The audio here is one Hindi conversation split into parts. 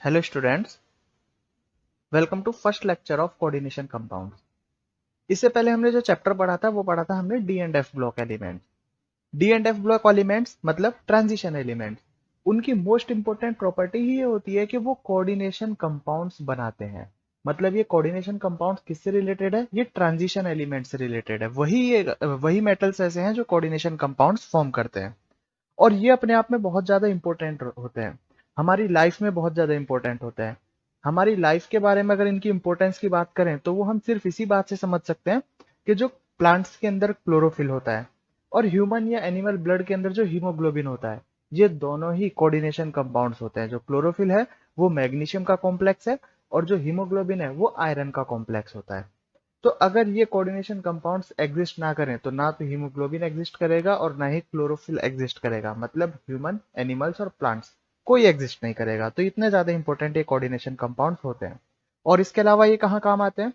Hello students, welcome to first lecture of coordination compounds. इससे पहले हमने जो चैप्टर पढ़ा था वो पढ़ा था हमने D and F block elements. D and F block elements मतलब ट्रांजिशन एलिमेंट्स। उनकी मोस्ट इंपॉर्टेंट प्रॉपर्टी ही ये होती है कि वो कोऑर्डिनेशन कंपाउंड्स बनाते हैं। मतलब ये कोऑर्डिनेशन कंपाउंड्स किससे रिलेटेड है? ये ट्रांजिशन एलिमेंट से रिलेटेड है। वही मेटल्स ऐसे हैं जो कोऑर्डिनेशन कंपाउंड्स फॉर्म करते हैं और ये अपने आप में बहुत ज्यादा इंपॉर्टेंट होते हैं। हमारी लाइफ में बहुत ज्यादा इंपॉर्टेंट होते हैं। हमारी लाइफ के बारे में अगर इनकी इंपॉर्टेंस की बात करें तो वो हम सिर्फ इसी बात से समझ सकते हैं कि जो प्लांट्स के अंदर क्लोरोफिल होता है और ह्यूमन या एनिमल ब्लड के अंदर जो हीमोग्लोबिन होता है, ये दोनों ही कोऑर्डिनेशन कंपाउंड्स होते हैं। जो क्लोरोफिल है वो मैग्नीशियम का कॉम्प्लेक्स है और जो हीमोग्लोबिन है वो आयरन का कॉम्प्लेक्स होता है। तो अगर ये कोऑर्डिनेशन कंपाउंड्स एग्जिस्ट ना करें तो ना तो हीमोग्लोबिन एग्जिस्ट करेगा और ना ही क्लोरोफिल एग्जिस्ट करेगा। मतलब ह्यूमन, एनिमल्स और प्लांट्स कोई एग्जिस्ट नहीं करेगा। तो इतने ज्यादा इंपॉर्टेंट ये कोऑर्डिनेशन कंपाउंड्स होते हैं। और इसके अलावा ये कहाँ काम आते हैं?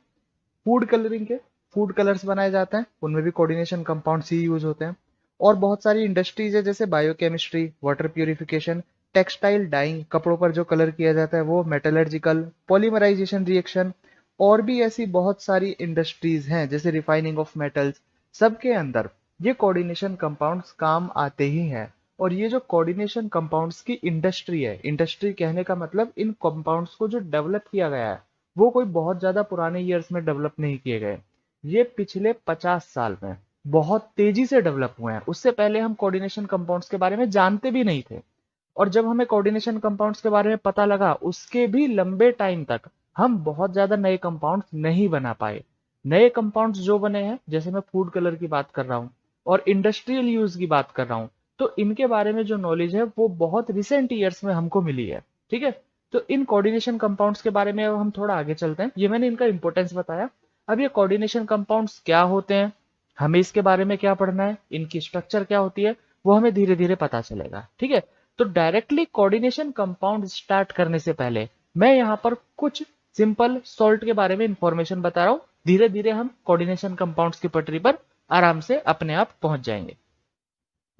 फूड कलरिंग के। फूड कलर्स बनाए जाते हैं, उनमें भी कोऑर्डिनेशन कंपाउंड्स ही यूज होते हैं। और बहुत सारी इंडस्ट्रीज है जैसे biochemistry, water purification, textile dyeing, कपड़ों पर जो कलर किया जाता है वो, मेटलर्जिकल, पॉलीमराइजेशन रिएक्शन, और भी ऐसी बहुत सारी इंडस्ट्रीज हैं जैसे रिफाइनिंग ऑफ मेटल्स। सबके अंदर ये कोऑर्डिनेशन कंपाउंड्स काम आते ही हैं। और ये जो कोऑर्डिनेशन कंपाउंड्स की इंडस्ट्री है, इंडस्ट्री कहने का मतलब इन कंपाउंड्स को जो डेवलप किया गया है वो कोई बहुत ज्यादा पुराने ईयर्स में डेवलप नहीं किए गए। ये पिछले 50 साल में बहुत तेजी से डेवलप हुए हैं। उससे पहले हम कोऑर्डिनेशन कंपाउंड्स के बारे में जानते भी नहीं थे। और जब हमें कोऑर्डिनेशन कंपाउंड्स के बारे में पता लगा उसके भी लंबे टाइम तक हम बहुत ज्यादा नए कंपाउंड्स नहीं बना पाए। नए कंपाउंड्स जो बने हैं, जैसे मैं फूड कलर की बात कर रहा हूँ और इंडस्ट्रियल यूज की बात कर रहा हूँ, तो इनके बारे में जो नॉलेज है वो बहुत रिसेंट ईयर्स में हमको मिली है। ठीक है, तो इन कोऑर्डिनेशन कंपाउंड्स के बारे में अब हम थोड़ा आगे चलते हैं। ये मैंने इनका इंपॉर्टेंस बताया। अब ये कोऑर्डिनेशन कंपाउंड्स क्या होते हैं, हमें इसके बारे में क्या पढ़ना है, इनकी स्ट्रक्चर क्या होती है, वो हमें धीरे धीरे पता चलेगा। ठीक है, तो डायरेक्टली कोऑर्डिनेशन कंपाउंड स्टार्ट करने से पहले मैं यहाँ पर कुछ सिंपल सॉल्ट के बारे में इंफॉर्मेशन बता रहा हूँ। धीरे धीरे हम कोऑर्डिनेशन कंपाउंड्स की पटरी पर आराम से अपने आप पहुंच जाएंगे।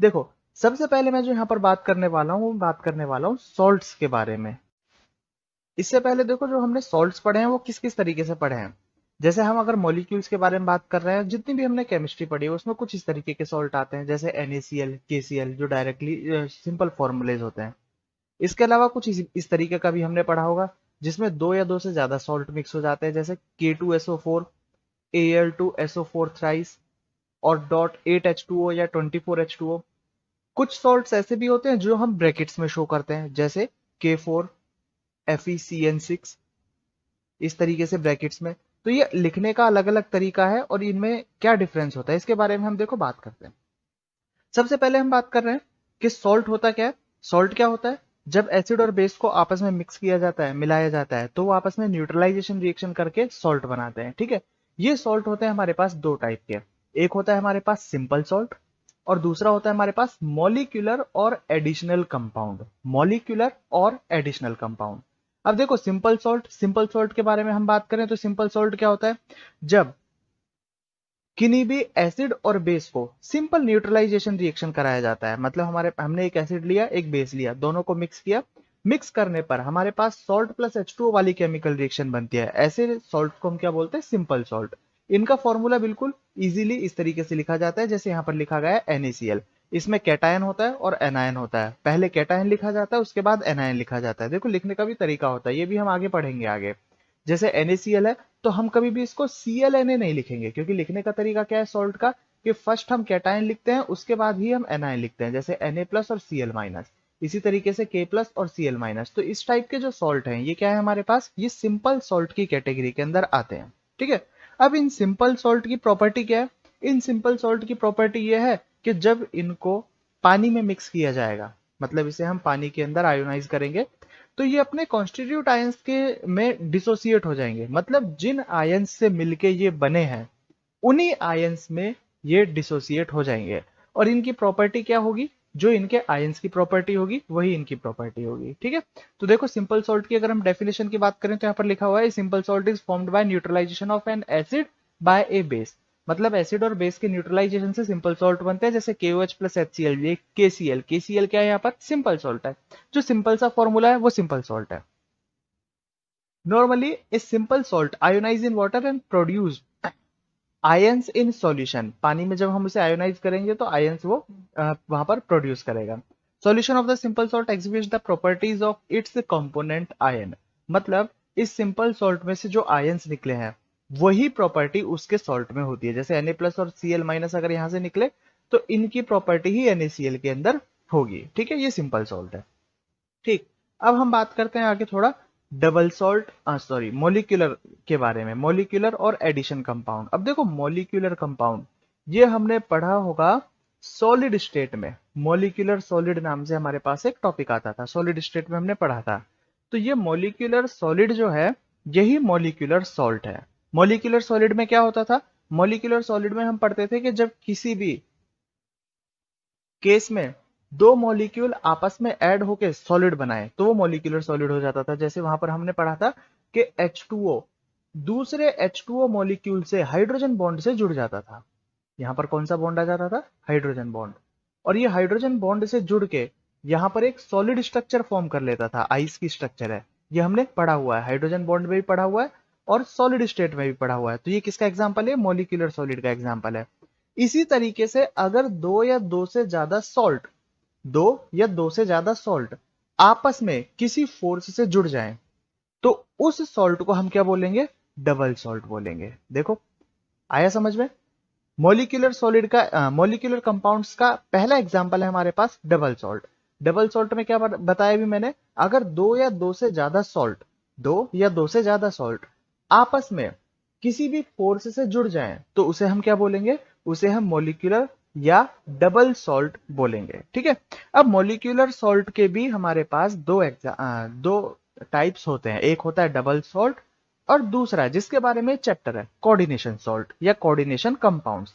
देखो, सबसे पहले मैं जो यहाँ पर बात करने वाला हूँ वो बात करने वाला हूँ सॉल्ट्स के बारे में। इससे पहले देखो, जो हमने सॉल्ट्स पढ़े हैं वो किस किस तरीके से पढ़े हैं। जैसे हम अगर मॉलिक्यूल्स के बारे में बात कर रहे हैं, जितनी भी हमने केमिस्ट्री पढ़ी है उसमें कुछ इस तरीके के सॉल्ट आते हैं जैसे NaCl, KCl, जो डायरेक्टली सिंपल फॉर्मूलेज होते हैं। इसके अलावा कुछ इस तरीके का भी हमने पढ़ा होगा जिसमें दो या दो से ज्यादा सॉल्ट मिक्स हो जाते हैं, जैसे K2SO4, Al2SO4 थ्राइस और .8H2O या 24H2O। कुछ सॉल्ट्स ऐसे भी होते हैं जो हम ब्रैकेट्स में शो करते हैं, जैसे K4 FeCN6, इस तरीके से ब्रैकेट्स में। तो ये लिखने का अलग अलग तरीका है और इनमें क्या डिफरेंस होता है इसके बारे में हम देखो बात करते हैं। सबसे पहले हम बात कर रहे हैं कि सॉल्ट होता क्या है। सॉल्ट क्या होता है? जब एसिड और बेस को आपस में मिक्स किया जाता है, मिलाया जाता है, तो वो आपस में न्यूट्रलाइजेशन रिएक्शन करके सॉल्ट बनाते हैं। ठीक है, ये सॉल्ट होते हैं हमारे पास दो टाइप के। एक होता है हमारे पास सिंपल सॉल्ट और दूसरा होता है हमारे पास मॉलिक्यूलर और एडिशनल कंपाउंड। मॉलिक्यूलर और एडिशनल कंपाउंड। अब देखो, सिंपल सॉल्ट के बारे में हम बात करें तो सिंपल सॉल्ट क्या होता है? जब किन्हीं भी एसिड और बेस को सिंपल न्यूट्रलाइजेशन रिएक्शन कराया जाता है, मतलब हमने एक एसिड लिया, एक बेस लिया, दोनों को मिक्स किया। मिक्स करने पर हमारे पास सॉल्ट प्लस H2O वाली केमिकल रिएक्शन बनती है। ऐसे सॉल्ट को हम क्या बोलते हैं? Simple salt. इनका फॉर्मूला बिल्कुल इजीली इस तरीके से लिखा जाता है जैसे यहाँ पर लिखा गया है NaCl। इसमें कैटायन होता है और एनायन होता है। पहले कैटायन लिखा जाता है, उसके बाद एनायन लिखा जाता है। देखो, लिखने का भी तरीका होता है, ये भी हम आगे पढ़ेंगे आगे। जैसे NaCl है तो हम कभी भी इसको ClNa नहीं लिखेंगे, क्योंकि लिखने का तरीका क्या है सॉल्ट का, कि फर्स्ट हम कैटायन लिखते हैं उसके बाद ही हम एनायन लिखते हैं, जैसे Na+ और Cl-। इसी तरीके से K+ और Cl-। तो इस टाइप के जो सॉल्ट हैं ये क्या है हमारे पास? ये सिंपल सॉल्ट की कैटेगरी के अंदर आते हैं। ठीक है, अब इन सिंपल सॉल्ट की प्रॉपर्टी क्या है? इन सिंपल सॉल्ट की प्रॉपर्टी ये है कि जब इनको पानी में मिक्स किया जाएगा, मतलब इसे हम पानी के अंदर आयोनाइज करेंगे, तो ये अपने कॉन्स्टिट्यूट आयंस के में डिसोसिएट हो जाएंगे। मतलब जिन आयंस से मिलके ये बने हैं उन्हीं आयंस में ये डिसोसिएट हो जाएंगे। और इनकी प्रॉपर्टी क्या होगी? जो इनके आयंस की प्रॉपर्टी होगी वही इनकी प्रॉपर्टी होगी। ठीक है, तो देखो, सिंपल सॉल्ट की अगर हम डेफिनेशन की बात करें तो यहाँ पर लिखा हुआ है simple salt is formed by neutralisation of an acid by a base. मतलब एसिड और बेस के न्यूट्रलाइजेशन से सिंपल सॉल्ट बनते हैं, जैसे KOH प्लस HCl, ये KCl। KCl क्या है? यहाँ पर सिंपल सॉल्ट है। जो सिंपल सा फॉर्मूला है वो सिंपल सॉल्ट है। Normally a simple salt ionise in water and produce ions in solution. पानी में जब हम उसे आयोनाइज करेंगे तो आयंस वो वहां पर प्रोड्यूस करेगा। Solution of the simple salt exhibits the properties of its component ion. मतलब इस सिंपल सॉल्ट में से जो आयंस निकले हैं वही प्रॉपर्टी उसके सॉल्ट में होती है। जैसे Na+ और Cl- अगर यहां से निकले तो इनकी प्रॉपर्टी ही NaCl के अंदर होगी। ठीक है, ये सिंपल सॉल्ट है। ठीक, अब हम बात करते हैं आगे थोड़ा डबल सॉल्ट मोलिक्यूलर के बारे में, मोलिक्यूलर और एडिशन कंपाउंड। अब देखो मोलिक्यूलर कंपाउंड ये हमने पढ़ा होगा सॉलिड स्टेट में। मोलिक्यूलर सॉलिड नाम से हमारे पास एक टॉपिक आता था, सॉलिड स्टेट में हमने पढ़ा था। तो ये मोलिक्यूलर सॉलिड जो है यही मोलिक्यूलर सॉल्ट है। मोलिक्यूलर सॉलिड में क्या होता था? मोलिक्यूलर सॉलिड में हम पढ़ते थे कि जब किसी भी केस में दो मॉलिक्यूल आपस में ऐड होके सॉलिड बनाए तो वो मॉलिक्यूलर सॉलिड हो जाता था। जैसे वहां पर हमने पढ़ा था कि H2O दूसरे H2O मॉलिक्यूल से हाइड्रोजन बॉन्ड से जुड़ जाता था। यहां पर कौन सा बॉन्ड आ जाता था? Hydrogen bond. और ये हाइड्रोजन बॉन्ड से जुड़ के यहां पर एक सॉलिड स्ट्रक्चर फॉर्म कर लेता था। आइस की स्ट्रक्चर है, ये हमने पढ़ा हुआ है, हाइड्रोजन बॉन्ड में भी पढ़ा हुआ है और सॉलिड स्टेट में भी पढ़ा हुआ है। तो ये किसका एग्जाम्पल है? मॉलिक्यूलर सॉलिड का एग्जाम्पल है। इसी तरीके से अगर दो या दो से ज्यादा सॉल्ट आपस में किसी फोर्स से जुड़ जाएं तो उस सॉल्ट को हम क्या बोलेंगे? डबल सॉल्ट बोलेंगे। देखो आया समझ में? मोलिकुलर सॉलिड का मोलिकुलर कंपाउंड्स का पहला एग्जांपल है हमारे पास डबल सॉल्ट। डबल सॉल्ट में क्या बताया भी मैंने? अगर दो या दो से ज्यादा सॉल्ट आपस में किसी भी फोर्स से जुड़ जाएं तो उसे हम क्या बोलेंगे? उसे हम मोलिकुलर या डबल सॉल्ट बोलेंगे। ठीक है, अब मोलिकुलर सॉल्ट के भी हमारे पास दो टाइप्स होते हैं। एक होता है डबल सॉल्ट और दूसरा जिसके बारे में चैप्टर है कोऑर्डिनेशन सॉल्ट या कोऑर्डिनेशन कंपाउंड्स।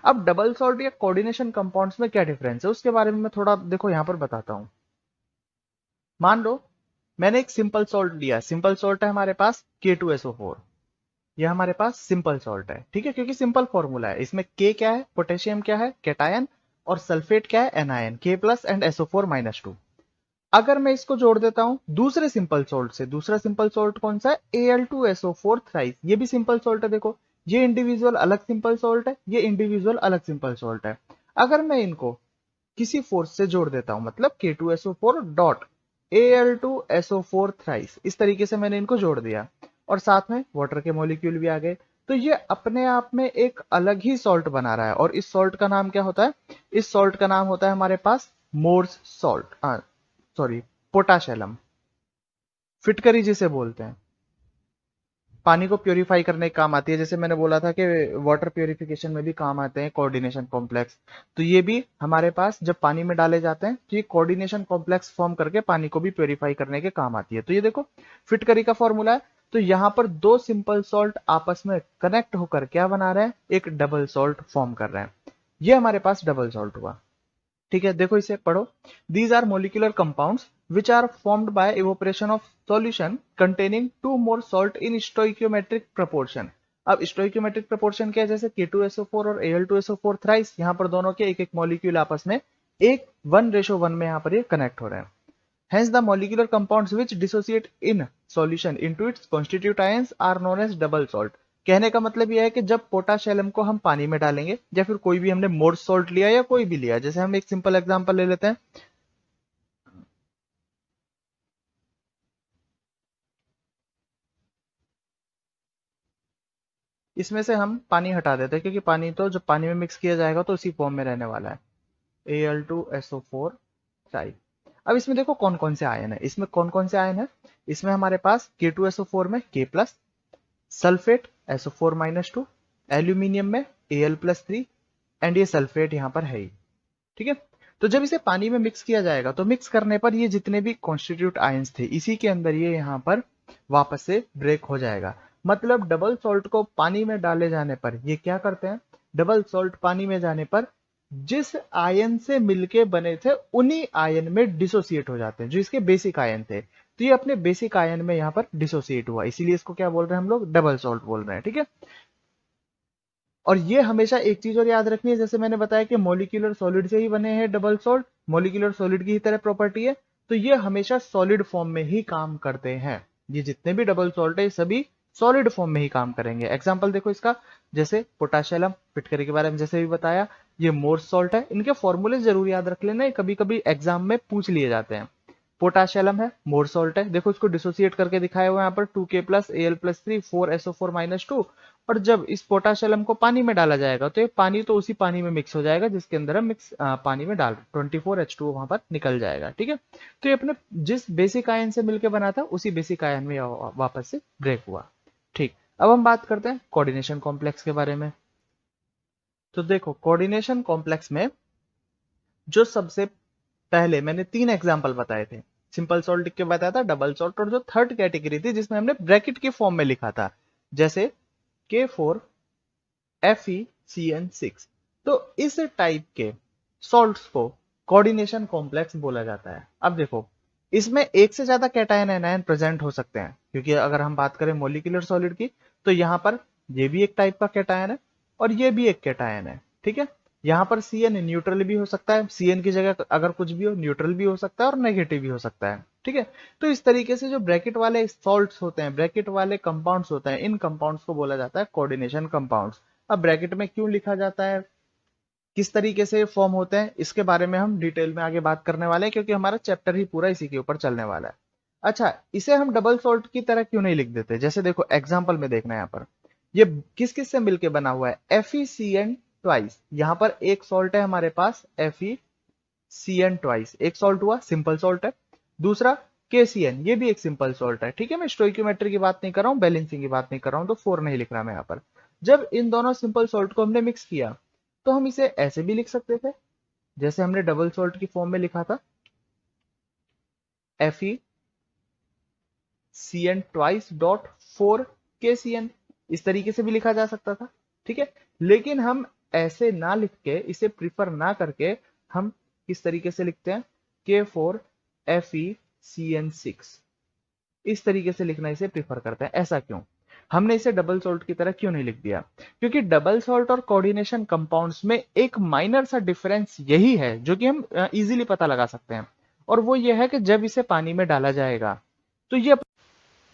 अब डबल सॉल्ट या कोऑर्डिनेशन कंपाउंड्स में क्या डिफरेंस है उसके बारे में मैं थोड़ा देखो यहां पर बताता हूं। मान लो मैंने एक सिंपल सॉल्ट लिया, सिंपल सॉल्ट है हमारे पास K2SO4। यह हमारे पास सिंपल सॉल्ट है, ठीक है, क्योंकि सिंपल फॉर्मूला है। इसमें K क्या है? पोटेशियम क्या है? कैटायन। और सल्फेट क्या है? Anion, K+ and SO4-2। अगर मैं इसको जोड़ देता हूं दूसरे सिंपल सॉल्ट से, दूसरा सिंपल सॉल्ट कौन सा है? Al2SO4 thrice. ये भी सिंपल सॉल्ट है। देखो ये इंडिविजुअल अलग सिंपल सॉल्ट है, ये इंडिविजुअल अलग सिंपल सॉल्ट है। अगर मैं इनको किसी फोर्स से जोड़ देता हूं मतलब K2SO4 डॉट Al2SO4 थ्राइस, इस तरीके से मैंने इनको जोड़ दिया और साथ में वाटर के मॉलिक्यूल भी आ गए, तो ये अपने आप में एक अलग ही सॉल्ट बना रहा है। और इस सॉल्ट का नाम क्या होता है? इस सॉल्ट का नाम होता है हमारे पास मोर्स सॉल्ट, पोटाशेलम, फिटकरी जिसे बोलते हैं। पानी को प्योरीफाई करने के काम आती है। जैसे मैंने बोला था कि वाटर प्योरीफिकेशन में भी काम आते हैं कोऑर्डिनेशन कॉम्प्लेक्स, तो ये भी हमारे पास जब पानी में डाले जाते हैं तो ये कोऑर्डिनेशन कॉम्प्लेक्स फॉर्म करके पानी को भी प्योरीफाई करने के काम आती है। तो ये देखो फिटकरी का फॉर्मूला है। तो यहाँ पर दो सिंपल सॉल्ट आपस में कनेक्ट होकर क्या बना रहे हैं? एक डबल सॉल्ट फॉर्म कर रहे हैं। ये हमारे पास डबल सॉल्ट हुआ। ठीक है, देखो इसे पढ़ो। These are molecular compounds which are formed by evaporation of solution containing two more salt in stoichiometric proportion. अब स्टोइकियोमेट्रिक प्रपोर्शन क्या है? जैसे K2SO4 और Al2SO4 थ्राइस, यहाँ पर दोनों के एक एक मॉलिक्यूल आपस में 1:1 में यहाँ पर ये कनेक्ट हो रहे हैं। Hence the molecular compounds which dissociate in solution into its constituent ions are known as double salt। कहने का मतलब यह है कि जब पोटाशियम को हम पानी में डालेंगे या फिर कोई भी हमने मोर्स सॉल्ट लिया या कोई भी लिया, जैसे हम एक सिंपल एग्जांपल ले लेते हैं। इसमें से हम पानी हटा देते हैं क्योंकि पानी तो जब पानी में मिक्स किया जाएगा तो उसी फॉर्म में रहने वाला है, Al2SO4 टाइप। अब इसमें देखो कौन कौन से आयन है, इसमें कौन कौन से आयन है? इसमें हमारे पास K2SO4 में K+, सल्फेट SO4-2, एल्यूमिनियम में Al+3 एंड ये सल्फेट यहां पर है ही। ठीक है, तो जब इसे पानी में मिक्स किया जाएगा तो मिक्स करने पर ये जितने भी कॉन्स्टिट्यूट आयंस थे इसी के अंदर ये यहां पर वापस से ब्रेक हो जाएगा। मतलब डबल सॉल्ट को पानी में डाले जाने पर ये क्या करते हैं? डबल सॉल्ट पानी में जाने पर जिस आयन से मिलके बने थे उन्हीं आयन में डिसोसिएट हो जाते हैं, जो इसके बेसिक आयन थे। तो ये अपने बेसिक आयन में यहाँ पर डिसोसिएट हुआ, इसीलिए इसको क्या बोल रहे हैं हम लोग? डबल सॉल्ट बोल रहे हैं। ठीक है, और ये हमेशा एक चीज और याद रखनी है, जैसे मैंने बताया कि मोलिकुलर सॉलिड से ही बने हैं डबल सॉल्ट, मोलिकुलर सॉलिड की ही तरह प्रॉपर्टी है, तो ये हमेशा सॉलिड फॉर्म में ही काम करते हैं। ये जितने भी डबल सॉल्ट है ये सभी सॉलिड फॉर्म में ही काम करेंगे। एग्जांपल देखो इसका, जैसे पोटाशियम फिटकरी के बारे में जैसे भी बताया, ये मोर्स सॉल्ट है। इनके फॉर्मूले जरूर याद रख लेना, कभी कभी एग्जाम में पूछ लिए जाते हैं। पोटाशियम है, मोर सॉल्ट है, देखो इसको डिसोसिएट करके दिखाया हुआ है यहाँ पर 2K प्लस Al+3 4SO4-2। और जब इस पोटाशियम को पानी में डाला जाएगा तो ये पानी तो उसी पानी में मिक्स हो जाएगा जिसके अंदर हम पानी में डाल 24H2O वहां पर निकल जाएगा। ठीक है, तो ये अपने जिस बेसिक आयन से मिलकर बना था उसी बेसिक आयन में वापस से ब्रेक हुआ। ठीक, अब हम बात करते हैं कोऑर्डिनेशन कॉम्प्लेक्स के बारे में। तो देखो कोऑर्डिनेशन कॉम्प्लेक्स में जो सबसे पहले मैंने 3 एग्जाम्पल बताए थे, सिंपल सॉल्ट लिख के बताया था, डबल सॉल्ट, और जो थर्ड कैटेगरी थी जिसमें हमने ब्रैकेट के फॉर्म में लिखा था, जैसे K4FeCN6। तो इस टाइप के सॉल्ट्स को कोऑर्डिनेशन कॉम्प्लेक्स बोला जाता है। अब देखो इसमें एक से ज्यादा कैटायन एनायन प्रेजेंट हो सकते हैं, क्योंकि अगर हम बात करें मॉलिक्यूलर सॉलिड की तो यहां पर ये भी एक टाइप का कैटायन है और ये भी एक कैटायन है। ठीक है, यहाँ पर Cn न्यूट्रल भी हो सकता है, Cn की जगह अगर कुछ भी हो न्यूट्रल भी हो सकता है और नेगेटिव भी हो सकता है। ठीक है, तो इस तरीके से जो ब्रैकेट वाले सॉल्ट्स होते हैं, ब्रैकेट वाले कंपाउंड्स होते हैं, इन कंपाउंड्स को बोला जाता है कोऑर्डिनेशन कंपाउंड्स। अब ब्रैकेट में क्यों लिखा जाता है, किस तरीके से फॉर्म होते हैं, इसके बारे में हम डिटेल में आगे बात करने वाले हैं, क्योंकि हमारा चैप्टर ही पूरा इसी के ऊपर चलने वाला है। अच्छा, इसे हम डबल सॉल्ट की तरह क्यों नहीं लिख देते, जैसे देखो एग्जाम्पल में देखना यहाँ पर, ये किस किस से मिलके बना हुआ है, FeCN ट्वाइस। यहां पर एक सॉल्ट है हमारे पास FeCN ट्वाइस, एक सॉल्ट हुआ, सिंपल सॉल्ट है। दूसरा KCN, ये भी एक सिंपल सॉल्ट है। ठीक है, मैं स्टोइकियोमेट्री की बात नहीं कर रहा हूं, बैलेंसिंग की बात नहीं कर रहा हूं, तो 4 नहीं लिख रहा मैं यहाँ पर। जब इन दोनों सिंपल सॉल्ट को हमने मिक्स किया तो हम इसे ऐसे भी लिख सकते थे, जैसे हमने डबल सॉल्ट की फॉर्म में लिखा था, FeCN ट्वाइस डॉट 4KCN, इस तरीके से भी लिखा जा सकता था। ठीक है, लेकिन हम ऐसे ना लिख के, इसे प्रिफर ना करके, हम किस तरीके से लिखते हैं, K4FeCN6, इस तरीके से लिखना इसे प्रिफर करते हैं। ऐसा क्यों, हमने इसे डबल सॉल्ट की तरह क्यों नहीं लिख दिया, क्योंकि डबल सॉल्ट और कोऑर्डिनेशन कंपाउंड्स में एक माइनर सा डिफरेंस यही है जो कि हम इजीली पता लगा सकते हैं, और वो ये है कि जब इसे पानी में डाला जाएगा तो ये,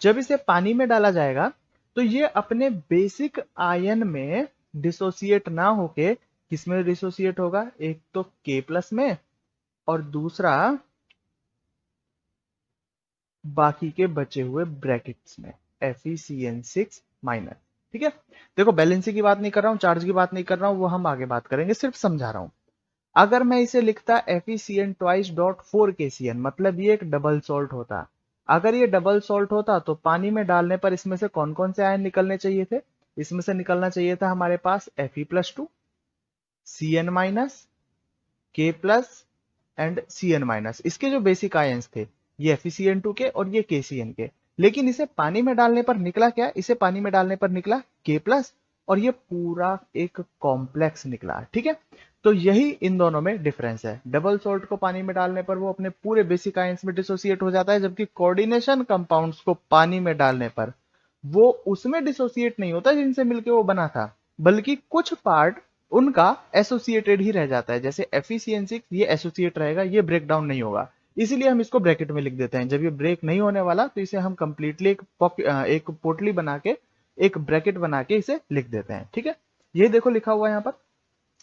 जब इसे पानी में डाला जाएगा तो ये अपने बेसिक आयन में डिसोसिएट ना होके किस में डिसोसिएट होगा, एक तो K प्लस में और दूसरा बाकी के बचे हुए ब्रैकेट्स में FeCN6 माइनर। ठीक है, देखो बैलेंसिंग की बात नहीं कर रहा हूं, चार्ज की बात नहीं कर रहा हूं, वो हम आगे बात करेंगे, सिर्फ समझा रहा हूं। अगर मैं इसे लिखता FeCN ट्वाइस डॉट 4KCN, मतलब ये एक डबल सॉल्ट होता। अगर ये डबल सॉल्ट होता तो पानी में डालने पर इसमें से कौन कौन से आयन निकलने चाहिए थे, इसमें से निकलना चाहिए था हमारे पास Fe+2, Cn minus, K plus and Cn minus. इसके जो बेसिक आयंस थे ये FeCN2 के और ये KCN के। लेकिन इसे पानी में डालने पर निकला क्या, इसे पानी में डालने पर निकला K प्लस, और ये पूरा एक कॉम्प्लेक्स निकला। ठीक है, तो यही इन दोनों में डिफरेंस है। डबल सॉल्ट को पानी में डालने पर वो अपने पूरे बेसिक आयंस में डिसोसिएट हो जाता है, जबकि कोऑर्डिनेशन कंपाउंड्स को पानी में डालने पर वो उसमें डिसोसिएट नहीं होता जिनसे मिलके वो बना था, बल्कि कुछ पार्ट उनका एसोसिएटेड ही रह जाता है। जैसे FeCN6 ये एसोसिएट रहेगा, ये ब्रेक डाउन नहीं होगा, इसीलिए हम इसको ब्रैकेट में लिख देते हैं। जब ये ब्रेक नहीं होने वाला तो इसे हम कंप्लीटली एक पोटली बना के, एक ब्रैकेट बना के इसे लिख देते हैं। ठीक है, ये देखो लिखा हुआ है यहाँ पर।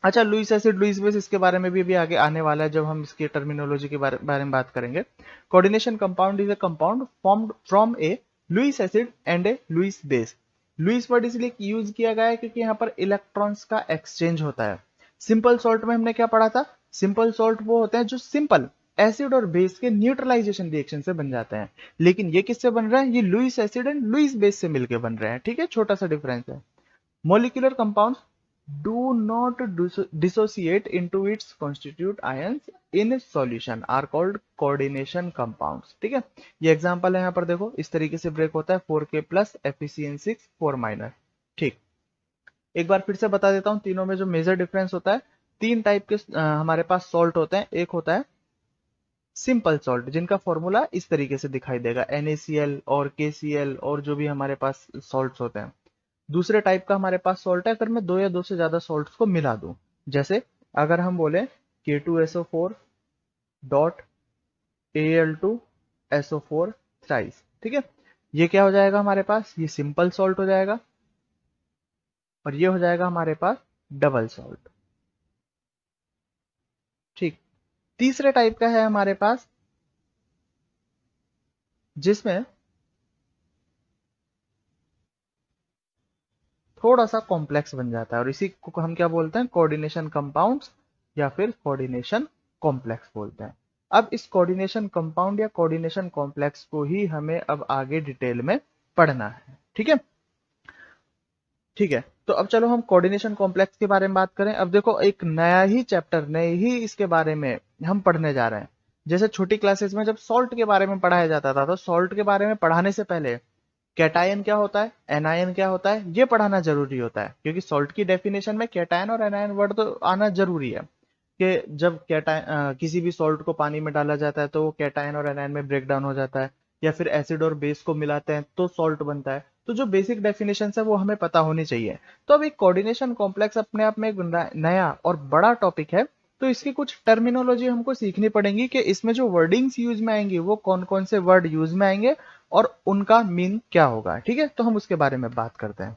अच्छा, लुईस एसिड, लुईस बेस, इसके बारे में भी अभी आगे आने वाला है जब हम इसकी टर्मिनोलॉजी के बारे में बात करेंगे। Coordination compound is a compound formed from a Lewis acid and a Lewis base. Lewis word इसलिए यूज किया गया है क्योंकि यहाँ पर इलेक्ट्रॉन्स का एक्सचेंज होता है। सिंपल सॉल्ट में हमने क्या पढ़ा था, सिंपल सॉल्ट वो होते हैं जो सिंपल एसिड और बेस के न्यूट्रलाइजेशन रिएक्शन से बन जाते हैं, लेकिन ये किससे बन रहे हैं, ये Lewis acid and Lewis base से मिलकर बन रहे हैं। ठीक है, छोटा सा डिफरेंस है। Molecular compounds do not dissociate into its constituent ions in solution are called coordination compounds। ठीक है, ये एग्जांपल है यहाँ पर देखो, इस तरीके से ब्रेक होता है 4K प्लस FeCN6 4 माइनर। ठीक, एक बार फिर से बता देता हूँ, तीनों में जो मेजर डिफरेंस होता है, तीन टाइप के हमारे पास सॉल्ट होते हैं। एक होता है सिंपल सॉल्ट जिनका फॉर्मूला इस तरीके से दिखाई देगा, NaCl और KCl और जो भी हमारे पास सॉल्ट्स होते हैं। दूसरे टाइप का हमारे पास सॉल्ट है अगर मैं दो या दो से ज्यादा सॉल्ट्स को मिला दूं, जैसे अगर हम बोले K2SO4 डॉट Al2SO4 थ्राइस। ठीक है, ये क्या हो जाएगा हमारे पास, ये सिंपल सॉल्ट हो जाएगा, और ये हो जाएगा हमारे पास डबल सॉल्ट। ठीक। तीसरे टाइप का है हमारे पास जिसमें थोड़ा सा कॉम्प्लेक्स बन जाता है, और इसी को हम क्या बोलते हैं, कोऑर्डिनेशन कंपाउंड्स या फिर कोऑर्डिनेशन कॉम्प्लेक्स बोलते हैं। अब इस कोऑर्डिनेशन कंपाउंड या कोऑर्डिनेशन कॉम्प्लेक्स को ही हमें अब आगे डिटेल में पढ़ना है। ठीक है, ठीक है। तो अब चलो हम कोऑर्डिनेशन कॉम्प्लेक्स के बारे में बात करें। अब देखो एक नया ही चैप्टर, नए ही इसके बारे में हम पढ़ने जा रहे हैं। जैसे छोटी क्लासेस में जब सॉल्ट के बारे में पढ़ाया जाता था, तो सॉल्ट के बारे में पढ़ाने से पहले कैटायन क्या होता है, एनायन क्या होता है, ये पढ़ाना जरूरी होता है, क्योंकि सॉल्ट की डेफिनेशन में कैटायन और एनायन वर्ड तो आना जरूरी है। कि जब कैटायन किसी भी सॉल्ट को पानी में डाला जाता है तो वो कैटायन और एनायन में ब्रेक डाउन हो जाता है, या फिर एसिड और बेस को मिलाते हैं तो सॉल्ट बनता है। तो जो बेसिक डेफिनेशन है वो हमें पता होनी चाहिए। तो अब एक कोऑर्डिनेशन कॉम्प्लेक्स अपने आप में एक नया और बड़ा टॉपिक है, तो इसकी कुछ टर्मिनोलॉजी हमको सीखनी पड़ेगी कि इसमें जो वर्डिंग्स यूज में आएंगे वो कौन कौन से वर्ड यूज में आएंगे और उनका मीन क्या होगा। ठीक है, तो हम उसके बारे में बात करते हैं।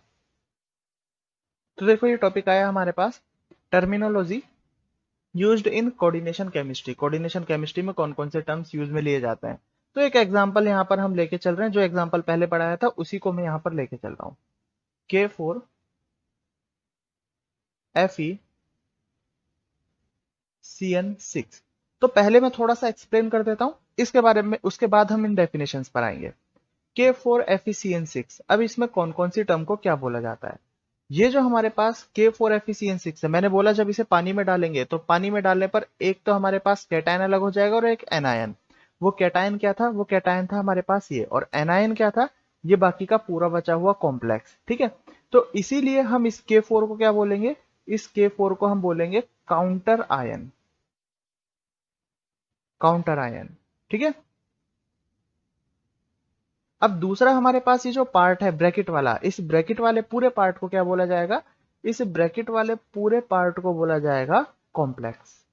तो देखो ये टॉपिक आया हमारे पास, terminology used in coordination chemistry. Coordination chemistry में कौन कौन से टर्म्स यूज में लिए जाते हैं। तो एक एग्जांपल यहाँ पर हम लेके चल रहे हैं, जो एग्जांपल पहले पढ़ाया था उसी को मैं यहाँ पर लेके चल रहा हूँ। K4FeCN6। तो पहले मैं थोड़ा सा एक्सप्लेन कर देता हूँ इसके बारे में, उसके बाद हम इन डेफिनेशंस पर आएंगे। K4FeCN6, अब इसमें कौन कौन सी टर्म को क्या बोला जाता है। ये जो हमारे पास K4FeCN6 है, मैंने बोला जब इसे पानी में डालेंगे तो पानी में डालने पर एक तो हमारे पास कैटायन अलग हो जाएगा और एक एनायन। वो कैटायन क्या था, वो कैटायन था हमारे पास ये, और एनायन क्या था, ये बाकी का पूरा बचा हुआ कॉम्प्लेक्स। ठीक है, तो इसीलिए हम इस K4 को क्या बोलेंगे, इस K4 को हम बोलेंगे काउंटर आयन, काउंटर आयन। ठीक है, अब दूसरा हमारे पास ये जो पार्ट है ब्रैकेट वाला, इस ब्रैकेट वाले पूरे पार्ट को क्या बोला जाएगा, इस ब्रैकेट वाले पूरे पार्ट को बोला जाएगा कॉम्प्लेक्स।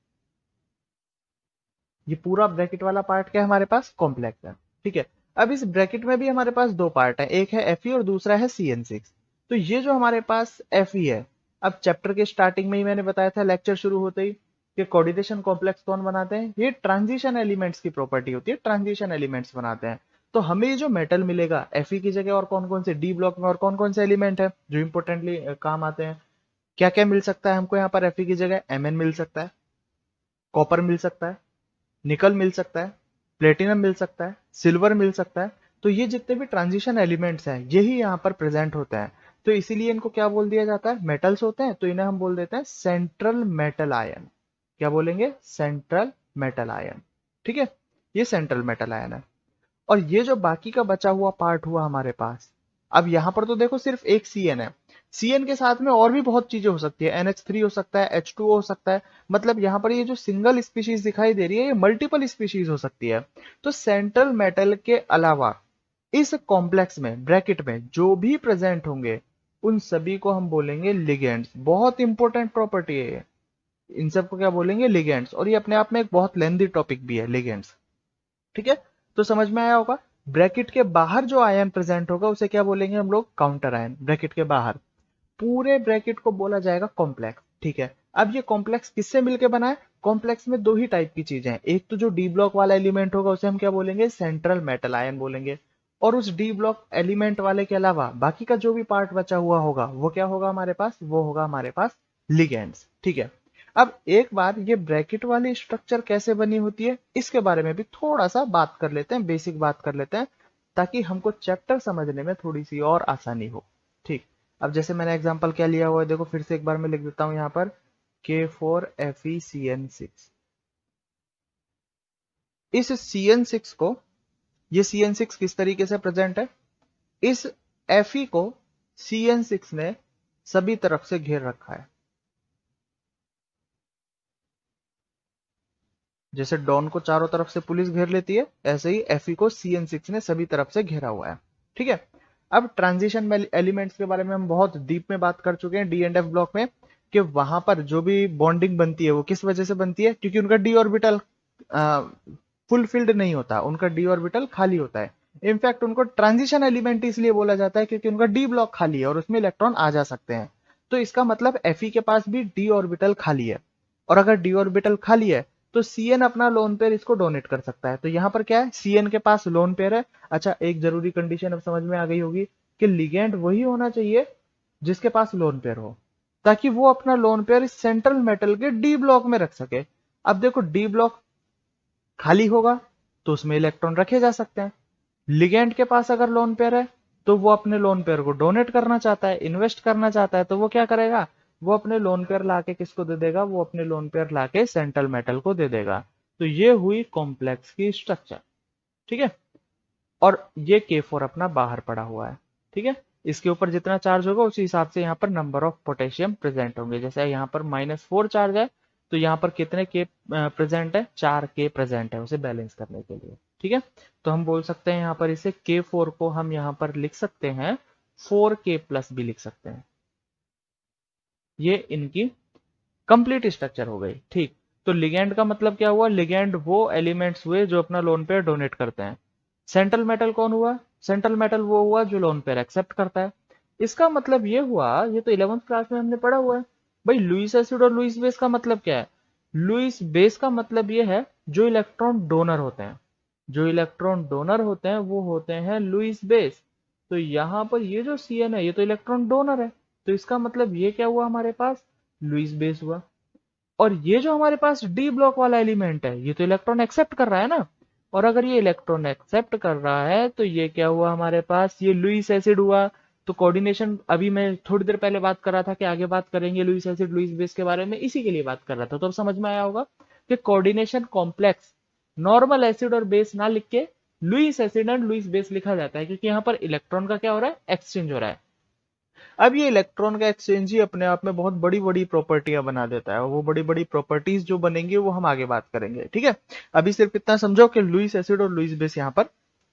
ये पूरा ब्रैकेट वाला पार्ट क्या है हमारे पास, कॉम्प्लेक्स है। ठीक है, अब इस ब्रैकेट में भी हमारे पास दो पार्ट है, एक है Fe और दूसरा है CN6। तो ये जो हमारे पास Fe है, अब चैप्टर के स्टार्टिंग में ही मैंने बताया था लेक्चर शुरू होते ही कि कोऑर्डिनेशन कॉम्प्लेक्स कौन बनाते हैं, ये ट्रांजिशन एलिमेंट्स की प्रॉपर्टी होती है, ट्रांजिशन एलिमेंट्स बनाते हैं। तो हमें ये जो मेटल मिलेगा Fe की जगह और कौन कौन से डी ब्लॉक में और कौन कौन से एलिमेंट है जो इंपोर्टेंटली काम आते हैं, क्या क्या मिल सकता है हमको यहाँ पर Fe की जगह, Mn मिल सकता है, कॉपर मिल सकता है, निकल मिल सकता है, प्लेटिनम मिल सकता है, सिल्वर मिल सकता है। तो ये जितने भी ट्रांजिशन एलिमेंट्स हैं यही यहाँ पर प्रेजेंट होते हैं। तो इसीलिए इनको क्या बोल दिया जाता है, मेटल्स होते हैं, तो इन्हें हम बोल देते हैं सेंट्रल मेटल आयन। क्या बोलेंगे, सेंट्रल मेटल आयन। ठीक है, ये सेंट्रल मेटल आयन है। और ये जो बाकी का बचा हुआ पार्ट हुआ हमारे पास, अब यहां पर तो देखो सिर्फ एक CN है, CN के साथ में और भी बहुत चीजें हो सकती है, NH3 हो सकता है, H2O हो सकता है। मतलब यहाँ पर ये जो सिंगल स्पीशीज दिखाई दे रही है ये मल्टीपल स्पीशीज हो सकती है। तो सेंट्रल मेटल के अलावा इस कॉम्प्लेक्स में ब्रैकेट में जो भी प्रेजेंट होंगे उन सभी को हम बोलेंगे लिगेंड्स। बहुत इंपॉर्टेंट प्रॉपर्टी है ये, इन सबको क्या बोलेंगे, लिगेंड्स। और ये अपने आप में एक बहुत लेंदी टॉपिक भी है, लिगेंड्स। ठीक है, तो समझ में आया होगा। ब्रैकेट के बाहर जो आयन प्रेजेंट होगा उसे क्या बोलेंगे हम लोग, काउंटर आयन। ब्रैकेट के बाहर पूरे ब्रैकेट को बोला जाएगा कॉम्प्लेक्स। ठीक है, अब ये कॉम्प्लेक्स किससे मिलकर बना है, कॉम्प्लेक्स में दो ही टाइप की चीजें हैं, एक तो जो डी ब्लॉक वाला एलिमेंट होगा उसे हम क्या बोलेंगे, सेंट्रल मेटल आयन बोलेंगे। और उस डी ब्लॉक एलिमेंट वाले के अलावा बाकी का जो भी पार्ट बचा हुआ होगा वो क्या होगा हमारे पास, वो होगा हमारे पास लिगेंड्स। ठीक है, अब एक बार ये ब्रैकेट वाली स्ट्रक्चर कैसे बनी होती है इसके बारे में भी थोड़ा सा बात कर लेते हैं, बेसिक बात कर लेते हैं, ताकि हमको चैप्टर समझने में थोड़ी सी और आसानी हो। ठीक, अब जैसे मैंने एग्जांपल क्या लिया हुआ है, देखो फिर से एक बार मैं लिख देता हूं यहाँ पर K4FeCN6। इस CN6 को, ये CN6 किस तरीके से प्रेजेंट है, इस Fe को CN6 ने सभी तरफ से घेर रखा है। जैसे डॉन को चारों तरफ से पुलिस घेर लेती है, ऐसे ही Fe को CN6 ने सभी तरफ से घेरा हुआ है। ठीक है, अब ट्रांजिशन एलिमेंट्स के बारे में हम बहुत डीप में बात कर चुके हैं डी एंड एफ ब्लॉक में, कि वहां पर जो भी बॉन्डिंग बनती है वो किस वजह से बनती है, क्योंकि उनका डी ऑर्बिटल फुलफिल्ड नहीं होता, उनका डी ऑर्बिटल खाली होता है। इनफैक्ट उनको ट्रांजिशन एलिमेंट इसलिए बोला जाता है क्योंकि उनका डी ब्लॉक खाली है और उसमें इलेक्ट्रॉन आ जा सकते हैं। तो इसका मतलब Fe के पास भी डी ऑर्बिटल खाली है, और अगर डी ऑर्बिटल खाली है तो Cn अपना लोन पेयर इसको डोनेट कर सकता है। तो यहाँ पर क्या है, Cn के पास लोन पेयर है। अच्छा, एक जरूरी कंडीशन अब समझ में आ गई होगी कि लिगेंड वही होना चाहिए जिसके पास लोन पेयर हो, ताकि वो अपना लोन पेयर इस सेंट्रल मेटल के डी ब्लॉक में रख सके। अब देखो, डी ब्लॉक खाली होगा तो उसमें इलेक्ट्रॉन रखे जा सकते हैं। लिगेंड के पास अगर लोन पेयर है तो वो अपने लोन पेयर को डोनेट करना चाहता है, इन्वेस्ट करना चाहता है, तो वो क्या करेगा, वो अपने लोन पेयर लाके किसको दे देगा, वो अपने लोन पेयर लाके सेंट्रल मेटल को दे देगा। तो ये हुई कॉम्प्लेक्स की स्ट्रक्चर। ठीक है, और ये K4 अपना बाहर पड़ा हुआ है। ठीक है, इसके ऊपर जितना चार्ज होगा उसी हिसाब से यहाँ पर नंबर ऑफ पोटेशियम प्रेजेंट होंगे। जैसे यहाँ पर -4 चार्ज है तो यहाँ पर कितने K प्रेजेंट है, 4 K प्रेजेंट है उसे बैलेंस करने के लिए। ठीक है, तो हम बोल सकते हैं यहाँ पर इसे K4 को हम यहाँ पर लिख सकते हैं 4K प्लस भी लिख सकते हैं। ये इनकी कंप्लीट स्ट्रक्चर हो गई। ठीक, तो लिगेंड का मतलब क्या हुआ, लिगेंड वो एलिमेंट्स हुए जो अपना लोन पेयर डोनेट करते हैं। सेंट्रल मेटल कौन हुआ, सेंट्रल मेटल वो हुआ जो लोन पेयर एक्सेप्ट करता है। इसका मतलब ये हुआ, ये तो 11th क्लास में हमने पढ़ा हुआ है भाई, लुईस एसिड और लुईस बेस का मतलब क्या है। लुईस बेस का मतलब ये है जो इलेक्ट्रॉन डोनर होते हैं, जो इलेक्ट्रॉन डोनर होते हैं वो होते हैं लुईस बेस। तो यहाँ पर ये जो Cn है ये तो इलेक्ट्रॉन डोनर है, तो इसका मतलब ये क्या हुआ, हमारे पास लुईस बेस हुआ। और ये जो हमारे पास डी ब्लॉक वाला एलिमेंट है ये तो इलेक्ट्रॉन एक्सेप्ट कर रहा है ना, और अगर ये इलेक्ट्रॉन एक्सेप्ट कर रहा है तो ये क्या हुआ हमारे पास, ये लुईस एसिड हुआ। तो कोऑर्डिनेशन अभी मैं थोड़ी देर पहले बात कर रहा था कि आगे बात करेंगे लुईस एसिड लुईस बेस के बारे में, इसी के लिए बात कर रहा था। तो अब समझ में आया होगा कि कोऑर्डिनेशन कॉम्प्लेक्स नॉर्मल एसिड और बेस ना लिख के Lewis acid and Lewis base लिखा जाता है, क्योंकि यहाँ पर इलेक्ट्रॉन का क्या हो रहा है, एक्सचेंज हो रहा है। अब ये इलेक्ट्रॉन का एक्सचेंज ही अपने आप में बहुत बड़ी बड़ी प्रॉपर्टियां बना देता है, वो बड़ी बड़ी प्रॉपर्टीज जो बनेंगी वो हम आगे बात करेंगे। ठीक है, अभी सिर्फ इतना समझो कि लुईस एसिड और लुईस बेस यहाँ पर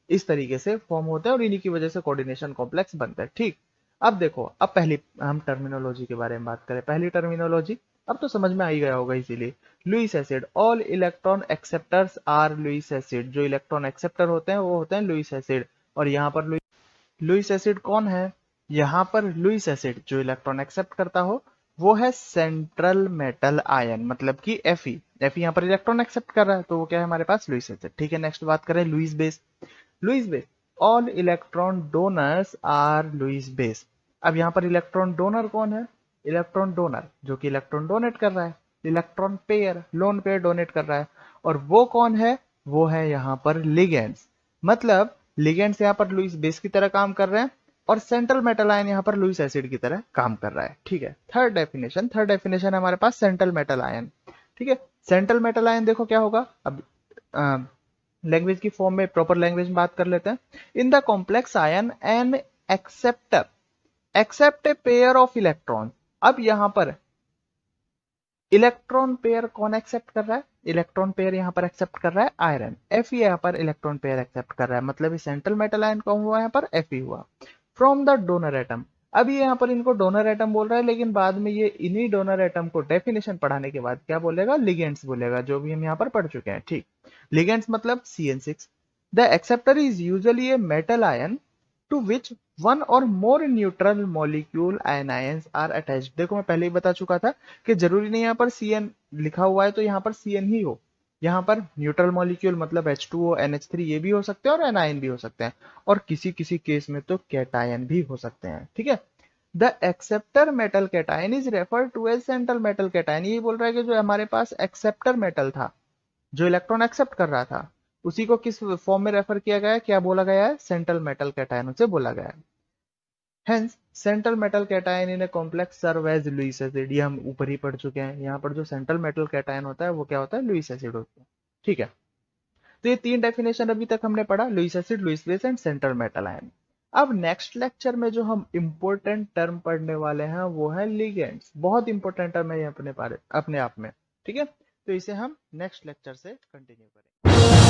इस तरीके से फॉर्म होते हैं और इन्हीं की वजह से कोऑर्डिनेशन कॉम्प्लेक्स बनता है। ठीक, अब देखो, अब पहली हम टर्मिनोलॉजी के बारे में बात करें। पहली टर्मिनोलॉजी अब तो समझ में आ ही गया होगा इसीलिए, Lewis acid, all electron acceptors are Lewis acid. जो इलेक्ट्रॉन एक्सेप्टर होते हैं वो होते हैं लुईस एसिड। और यहाँ पर लुईस एसिड कौन है, यहाँ पर लुईस एसिड जो इलेक्ट्रॉन एक्सेप्ट करता हो वो है सेंट्रल मेटल आयन, मतलब कि Fe यहाँ पर इलेक्ट्रॉन एक्सेप्ट कर रहा है तो वो क्या है हमारे पास, लुईस एसिड। ठीक है, नेक्स्ट बात करें Lewis base. Lewis base, all electron donors are Lewis base. अब यहाँ पर इलेक्ट्रॉन डोनर कौन है, इलेक्ट्रॉन डोनर जो कि इलेक्ट्रॉन डोनेट कर रहा है, electron pair lone pair donate कर रहा है। और वो कौन है, वो है यहाँ पर लिगेंड्स, मतलब लिगेंड्स यहाँ पर लुईस बेस की तरह काम कर रहे हैं और सेंट्रल मेटल आयन यहाँ पर लुईस एसिड की तरह काम कर रहा है। ठीक है, थर्ड डेफिनेशन हमारे पास सेंट्रल मेटल आयन। ठीक है, सेंट्रल मेटल आयन देखो क्या होगा, अब लैंग्वेज की फॉर्म में प्रॉपर लैंग्वेज में बात कर लेते हैं। In the complex ion an acceptor accept a pair of electron. अब यहां पर इलेक्ट्रॉन पेयर कौन एक्सेप्ट कर रहा है, इलेक्ट्रॉन पेयर यहां पर एक्सेप्ट कर रहा है आयरन, Fe यहां पर इलेक्ट्रॉन पेयर एक्सेप्ट कर रहा है, मतलब सेंट्रल मेटल आयन कौन हुआ यहाँ पर, Fe हुआ। फ्रॉम द डोनर एटम, अब ये यहाँ पर इनको डोनर एटम बोल रहा है, लेकिन बाद में ये इन्हीं डोनर एटम को डेफिनेशन पढ़ाने के बाद क्या बोलेगा, लिगेंड्स बोलेगा, जो भी हम यहाँ पर पढ़ चुके हैं। ठीक, लिगेंड्स मतलब CN6। The acceptor is usually a metal ion to which one or more neutral molecule anions are attached. देखो मैं पहले ही बता चुका था कि जरूरी नहीं यहाँ पर Cn लिखा हुआ है तो यहाँ पर Cn ही हो, यहाँ पर न्यूट्रल मॉलिक्यूल मतलब H2O NH3 ये भी हो सकते हैं और एनायन भी हो सकते हैं, और किसी किसी केस में तो कैटायन भी हो सकते हैं। ठीक है, the acceptor metal cation is refer to as central metal cation. ये बोल रहा है कि जो हमारे पास एक्सेप्टर मेटल था, जो इलेक्ट्रॉन एक्सेप्ट कर रहा था, उसी को किस फॉर्म में रेफर किया गया है, क्या बोला गया है, सेंट्रल मेटल कैटायन उसे बोला गया है। Hence central metal cation in a complex serve as Lewis acid. ये हम ऊपर ही पढ़ चुके हैं, यहाँ पर जो सेंट्रल मेटल कैटायन होता है वो क्या होता है, लुईस एसिड होता है। ठीक है, तो ये तीन डेफिनेशन अभी तक हमने पढ़ा, Lewis acid, Lewis base and central metal ion. अब नेक्स्ट लेक्चर में जो हम इंपॉर्टेंट टर्म पढ़ने वाले हैं वो है लिगेंड्स। बहुत इंपॉर्टेंट टर्म है ये अपने आप में। ठीक है, तो इसे हम नेक्स्ट लेक्चर से कंटिन्यू करेंगे।